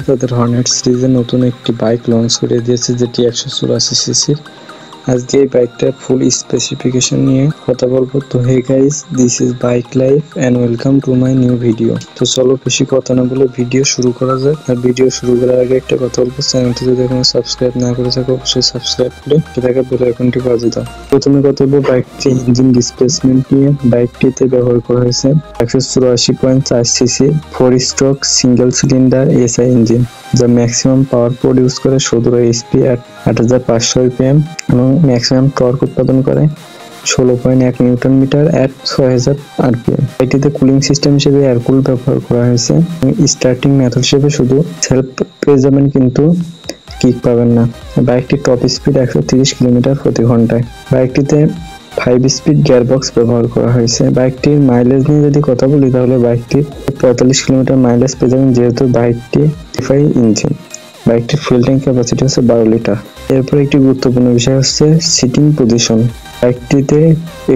তাদের হর্নেট সিরিজের নতুন একটি বাইক লঞ্চ করে দিয়েছে, যেটি 184 সিসির। আজকে এই বাইকটার ফুল স্পেসিফিকেশন নিয়ে কথা বলবো। তো hey guys, this is bike life and welcome to my new video. তো চলো বেশি কথা না বলে ভিডিও শুরু করা যাক। আর ভিডিও শুরু করার আগে একটা কথা বলবো, চ্যানেলটি যদি এখনো সাবস্ক্রাইব না করে থাকো অবশ্যই সাবস্ক্রাইব করে থাকা বেল আইকনটি বাজিয়ে দাও। প্রথমে কথা বলবো বাইকটির ইঞ্জিন ডিসপ্লেসমেন্ট নিয়ে। বাইকটিতে ব্যবহার করা হয়েছে 184.4 CC 4 stroke single cylinder SI engine, যা ম্যাক্সিমাম পাওয়ার প্রডিউস করে 17 এইচপি at 8500 rpm এবং ম্যাক্সিমাম টর্ক উৎপাদন করে 16.1 নিউটন মিটার at 6000 rpm। এটিতে কুলিং সিস্টেম হিসেবে এয়ারকুল ব্যবহার করা হয়েছে। স্টার্টিং মেথড হিসেবে শুধু সেলফ পেয়ে যাবেন, কিন্তু কিক পাবেন না। বাইকটির টপ স্পিড 130 কিলোমিটার প্রতি ঘন্টায়। বাইকটিতে 5 স্পিড গিয়ারবক্স ব্যবহার করা হয়েছে। বাইকটির মাইলেজ নিয়ে যদি কথা বলি, তাহলে বাইকটির 45 কিলোমিটার মাইলেজ পেয়ে যাবেন, যেহেতু বাইকটি এফআই ইঞ্জিন। বাইকটির ফুয়েল ট্যাঙ্ক ক্যাপাসিটি হচ্ছে 12 লিটার। এরপর একটি গুরুত্বপূর্ণ বিষয় হচ্ছে সিটিং পজিশন। বাইকটিতে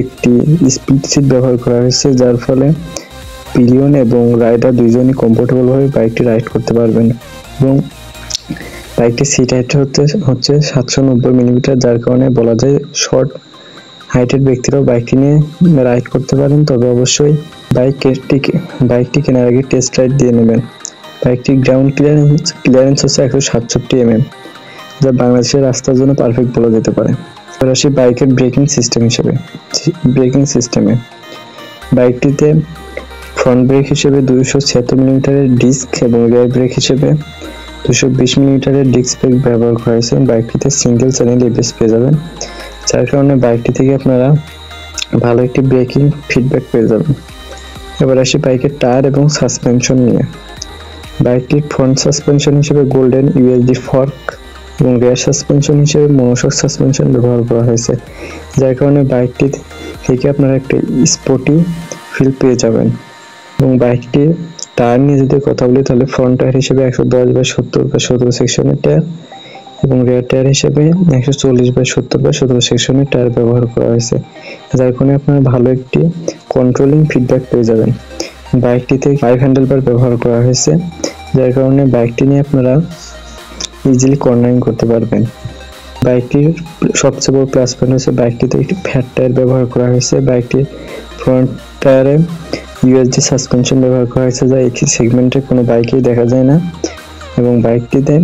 একটি স্প্লিট সিট ব্যবহার করা হয়েছে, যার ফলে পিলিয়ন এবং রাইডার দুইজনই কমফোর্টেবল ভাবে বাইকটি রাইড করতে পারবেন। এবং বাইকটির সিট হাইট হচ্ছে 790 মিলিমিটার, যার কারণে বলা যায় শর্ট হাইটের ব্যক্তিরাও বাইকটি নিয়ে রাইড করতে পারেন। তবে অবশ্যই বাইকটি কেনার আগে টেস্ট রাইড দিয়ে নেবেন। বাইকটির গ্রাউন্ড ক্লিয়ারেন্স হচ্ছে 167 mm, যা বাংলাদেশের রাস্তার জন্য পারফেক্ট বলা যেতে পারে। এবার আসি বাইকের ব্রেকিং সিস্টেমে। বাইকটিতে ফ্রন্ট ব্রেক হিসেবে 276 মিলিমিটারের ডিস্ক এবং রিয়ার ব্রেক হিসেবে 220 মিলিমিটারের ডিস্ক ব্রেক ব্যবহার করা হয়েছে। বাইকটিতে সিঙ্গেল চ্যানেল এবিএস পেয়ে যাবেন, যার কারণে বাইকটি থেকে আপনারা ভালো একটি ব্রেকিং ফিডব্যাক পেয়ে যাবেন। এবার আসি বাইকের টায়ার এবং সাসপেনশন নিয়ে। বাইকটির ফ্রন্ট সাসপেনশন হিসেবে গোল্ডেন ইউএসডি ফর্ক এবং রিয়ার সাসপেনশন হিসেবে মনোশক সাসপেনশন ব্যবহার করা হয়েছে, যার কারণে বাইকটি থেকে আপনারা একটা স্পোর্টি ফিল পেয়ে যাবেন। এবং বাইকটির টায়ার নিয়ে যদি কথা বলি, তাহলে ফ্রন্ট টায়ার হিসেবে 110/70/17 সেকশনের টায়ার এবং রিয়ার টায়ার হিসেবে 140/70/17 সেকশনের টায়ার ব্যবহার করা হয়েছে, যার কারণে আপনারা ভালো একটি কন্ট্রোলিং ফিডব্যাক পেয়ে যাবেন। বাইকটিতে 5 হ্যান্ডেলবার ব্যবহার করা হয়েছে, যার কারণে বাইকটি নিয়ে আপনারা ইজিলি কর্নারিং করতে পারবেন। বাইকটির সবচেয়ে বড় প্লাস পয়েন্ট হচ্ছে বাইকটিতে একটি ফ্যাট টায়ার ব্যবহার করা হয়েছে। বাইকটির ফ্রন্ট টায়ারে ইউএসডি সাসপেনশন ব্যবহার করা হয়েছে, যা একই সেগমেন্টে কোনো বাইকেই দেখা যায় না। এবং বাইকটিতে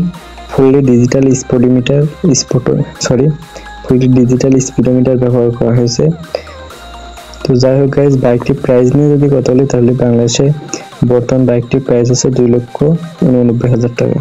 ফুললি ডিজিটাল স্পিডোমিটার ব্যবহার করা হয়েছে। তো যাই হোক গাইজ, বাইকটির প্রাইস নিয়ে যদি কথা বলি, তাহলে বাংলাদেশে বর্তমান বাইকটির প্রাইস আছে 2,89,000 টাকা।